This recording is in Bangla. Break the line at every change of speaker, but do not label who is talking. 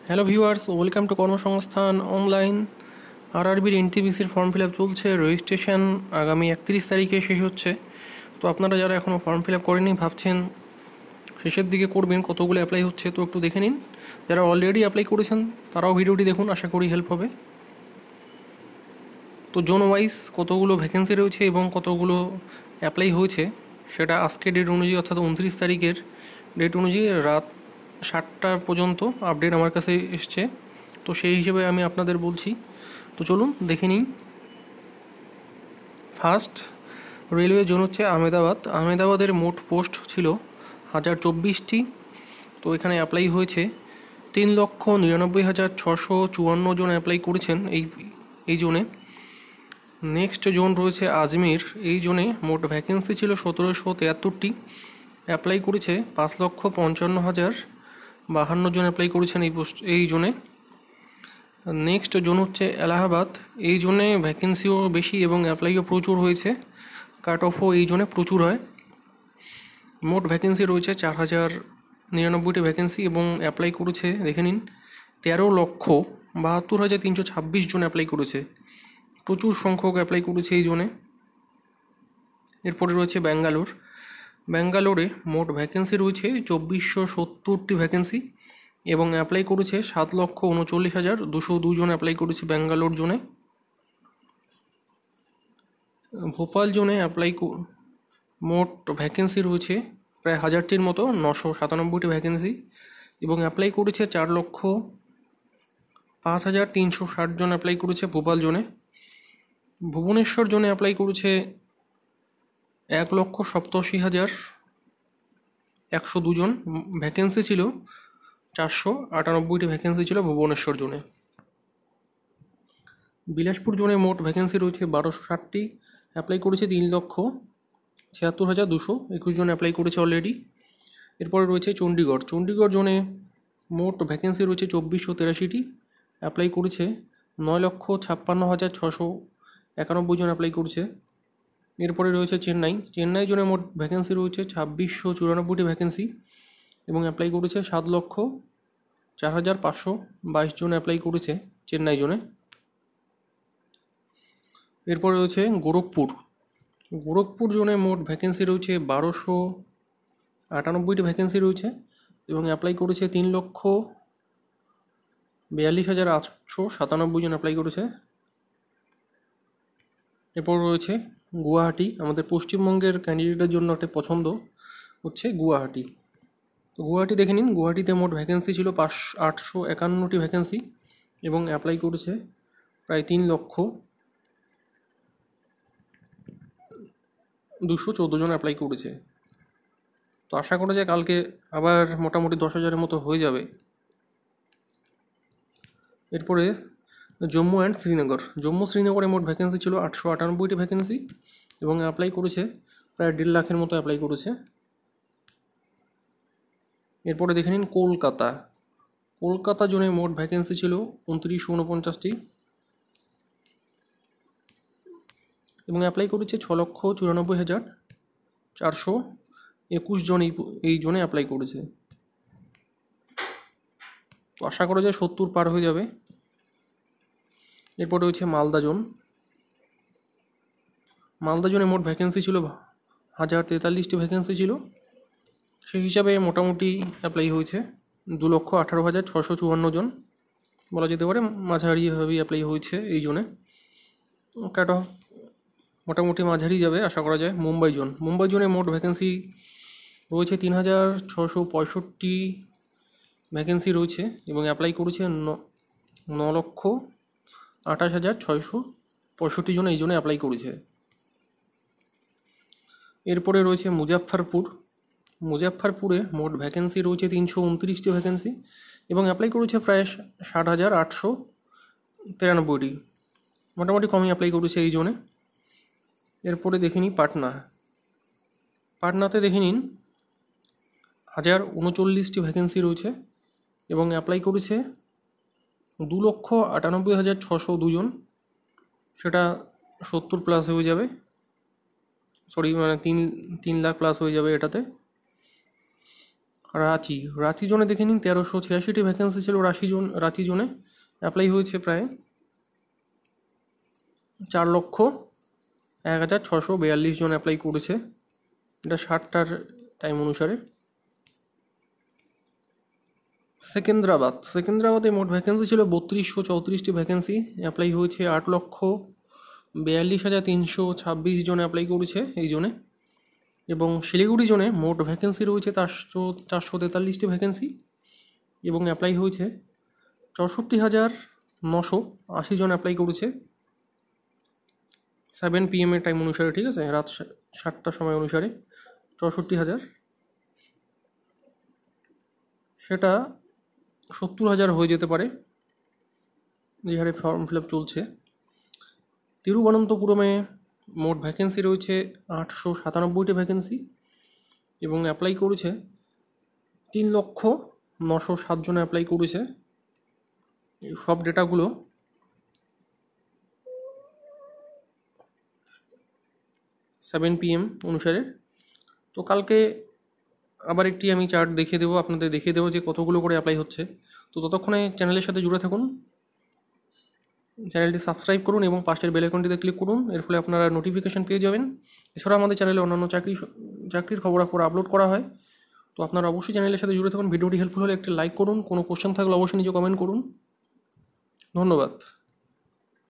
হ্যালো ভিউয়ার্স, ওয়েলকাম টু কর্মসংস্থান অনলাইন। আরআরবির এনটিপিসির ফর্ম ফিল আপ চলছে। রেজিস্ট্রেশন আগামী 31 তারিখে শেষ হচ্ছে। তো আপনারা যারা এখনও ফর্ম ফিল আপ করেনি, ভাবছেন শেষের দিকে করবেন, কতগুলো অ্যাপ্লাই হচ্ছে, তো একটু দেখে নিন। যারা অলরেডি অ্যাপ্লাই করেছেন তারাও ভিডিওটি দেখুন, আশা করি হেল্প হবে। তো জোন ওয়াইজ কতগুলো ভ্যাকেন্সি রয়েছে এবং কতগুলো অ্যাপ্লাই হয়েছে সেটা আজকের ডেট অনুযায়ী, অর্থাৎ 29 তারিখের ডেট অনুযায়ী রাত 7টা পর্যন্ত আপডেট আমার কাছে এসছে। তো সেই হিসেবে আমি আপনাদের বলছি। তো চলুন দেখে নিই। ফার্স্ট রেলওয়ে জোন হচ্ছে আহমেদাবাদ। আহমেদাবাদের মোট পোস্ট ছিল 1024টি। তো এখানে অ্যাপ্লাই হয়েছে 3,99,654 জন অ্যাপ্লাই করেছেন এই জোনে। নেক্সট জোন রয়েছে আজমির। এই জোনে মোট ভ্যাকেন্সি ছিল 1773টি। অ্যাপ্লাই করেছে 5,55,052 জন অ্যাপ্লাই করেছেন এই জোনে। নেক্সট জোন হচ্ছে এলাহাবাদ। এই জোনে ভ্যাকেন্সিও বেশি এবং অ্যাপ্লাইও প্রচুর হয়েছে। কাট অফও এই জোনে প্রচুর হয়। মোট ভ্যাকেন্সি রয়েছে 4,099টি ভ্যাকেন্সি এবং অ্যাপ্লাই করেছে, দেখে নিন, 13,72,326 জন অ্যাপ্লাই করেছে। প্রচুর সংখ্যক অ্যাপ্লাই করেছে এই জোনে। এরপরে রয়েছে ব্যাঙ্গালোর। ব্যাঙ্গালোরে মোট ভ্যাকেন্সি রয়েছে 2,470টি ভ্যাকেন্সি এবং অ্যাপ্লাই করেছে 7,39,202 জন অ্যাপ্লাই করেছে ব্যাঙ্গালোর জোনে। ভোপাল জোনে মোট ভ্যাকেন্সি রয়েছে প্রায় 1000টির মতো, 997টি ভ্যাকেন্সি এবং অ্যাপ্লাই করেছে 4,05,360 জন অ্যাপ্লাই করেছে ভোপাল জোনে। ভুবনেশ্বর জোনে অ্যাপ্লাই করেছে 1,87,102 জন। ভ্যাকেন্সি ছিল 498টি ভ্যাকেন্সি ছিল ভুবনেশ্বর জোনে। বিলাসপুর জোনে মোট ভ্যাকেন্সি রয়েছে 1,260টি। অ্যাপ্লাই করেছে 3,76,221 জন অ্যাপ্লাই করেছে অলরেডি। এরপরে রয়েছে চণ্ডীগড়। চণ্ডীগড় জোনে মোট ভ্যাকেন্সি রয়েছে 2,483টি। অ্যাপ্লাই করেছে 9,56,691 জন অ্যাপ্লাই করেছে। এরপরে রয়েছে চেন্নাই। চেন্নাই জোনে মোট ভ্যাকেন্সি রয়েছে 2,694টি ভ্যাকেন্সি এবং অ্যাপ্লাই করেছে 7,04,522 জন অ্যাপ্লাই করেছে চেন্নাই জোনে। এরপরে রয়েছে গোরখপুর। গোরখপুর জোনে মোট ভ্যাকেন্সি রয়েছে 1,298টি ভ্যাকেন্সি রয়েছে এবং অ্যাপ্লাই করেছে 3,42,897 জন অ্যাপ্লাই করেছে। এরপর রয়েছে গুয়াহাটি। আমাদের পশ্চিমবঙ্গের ক্যান্ডিডেটের জন্য একটা পছন্দ হচ্ছে গুয়াহাটি। তো গুয়াহাটি দেখে নিন। গুয়াহাটিতে মোট ভ্যাকেন্সি ছিল 851টি ভ্যাকেন্সি এবং অ্যাপ্লাই করেছে প্রায় 3,214 জন অ্যাপ্লাই করেছে। তো আশা করা যায় কালকে আবার মোটামুটি 10,000-এর মতো হয়ে যাবে। এরপরে জম্মু অ্যান্ড শ্রীনগর। জম্মু শ্রীনগরে মোট ভ্যাকেন্সি ছিল 898টি ভ্যাকেন্সি এবং অ্যাপ্লাই করেছে প্রায় 1.5 লাখের মতো অ্যাপ্লাই করেছে। এরপরে দেখে নিন কলকাতা। কলকাতা জোনে মোট ভ্যাকেন্সি ছিল 2,949টি এবং অ্যাপ্লাই করেছে 6,94,421 জন এই জোনে অ্যাপ্লাই করেছে। তো আশা করা যায় 70 পার হয়ে যাবে। এরপর রয়েছে মালদা জোন। মালদা জোনে মোট ভ্যাকেন্সি ছিল 1,043টি ভ্যাকেন্সি ছিল। সেই হিসাবে মোটামুটি অ্যাপ্লাই হয়েছে 2,18,654 জন, বলা যেতে পারে মাঝারিভাবেই অ্যাপ্লাই হয়েছে এই জোনে। কাট অফ মোটামুটি মাঝারি যাবে আশা করা যায়। মুম্বাই জোন। মুম্বাই জোনে মোট ভ্যাকেন্সি রয়েছে 3,665 ভ্যাকেন্সি রয়েছে এবং অ্যাপ্লাই করেছে 9,28,665 জন এই জন্য অ্যাপ্লাই করেছে। এরপরে রয়েছে মুজাফফরপুর। মুজাফফরপুরে মোট ভ্যাকেন্সি রয়েছে 329টি ভ্যাকেন্সি এবং অ্যাপ্লাই করেছে প্রায় 60,893টি। মোটামুটি কমই অ্যাপ্লাই করেছে এই জোনে। এরপরে দেখে নিই পাটনা। পাটনাতে দেখে নিন 1,039টি ভ্যাকেন্সি রয়েছে এবং অ্যাপ্লাই করেছে 2,98,602 জন। সেটা 70 প্লাস হয়ে যাবে, সরি, মানে 3 লাখ প্লাস হয়ে যাবে এটাতে। রাঁচি রাঁচি জোনে দেখে নিন 1386টি ভ্যাকেন্সি ছিল রাঁচি জোনে। অ্যাপ্লাই হয়েছে প্রায় 4,01,642 জন অ্যাপ্লাই করেছে, এটা 60টার টাইম অনুসারে। সেকেন্দ্রাবাদে মোট ভ্যাকেন্সি ছিল 3234টি ভ্যাকেন্সি, অ্যাপ্লাই হয়েছে 8,42,326 জন অ্যাপ্লাই করেছে এই জোনে। এবং শিলিগুড়ি জোনে মোট ভ্যাকেন্সি রয়েছে 443টি ভ্যাকেন্সি এবং অ্যাপ্লাই হয়েছে 64,980 জন অ্যাপ্লাই করেছে 7 PM এর টাইম অনুসারে, ঠিক আছে, রাত 7টার সময় অনুসারে 64,000, সেটা 70,000 হয়ে যেতে পারে যে হারে ফর্ম ফিল আপ চলছে। তিরুবনন্তপুরমে মোট ভ্যাকেন্সি রয়েছে 897টি ভ্যাকেন্সি এবং অ্যাপ্লাই করেছে 3,09,07 জন অ্যাপ্লাই করেছে। এই সব ডেটাগুলো সেভেন PM অনুসারে। তো কালকে আবার একটি আমি চার্ট দেখিয়ে দেবো, আপনাদের দেখিয়ে দেবো যে কতগুলো করে অ্যাপ্লাই হচ্ছে। তো ততক্ষণে চ্যানেলের সাথে জুড়ে থাকুন, চ্যানেলটি সাবস্ক্রাইব করুন এবং পাশের বেল আইকনটিতে ক্লিক করুন, এর ফলে আপনারা নোটিফিকেশন পেয়ে যাবেন। এছাড়া আমাদের চ্যানেলে অন্যান্য চাকরির খবরাখবর আপলোড করা হয়। তো আপনারা অবশ্যই চ্যানেলের সাথে জুড়ে থাকুন। ভিডিওটি হেল্পফুল হলে একটি লাইক করুন, কোনো কোশ্চেন থাকলে অবশ্যই নিজে কমেন্ট করুন। ধন্যবাদ।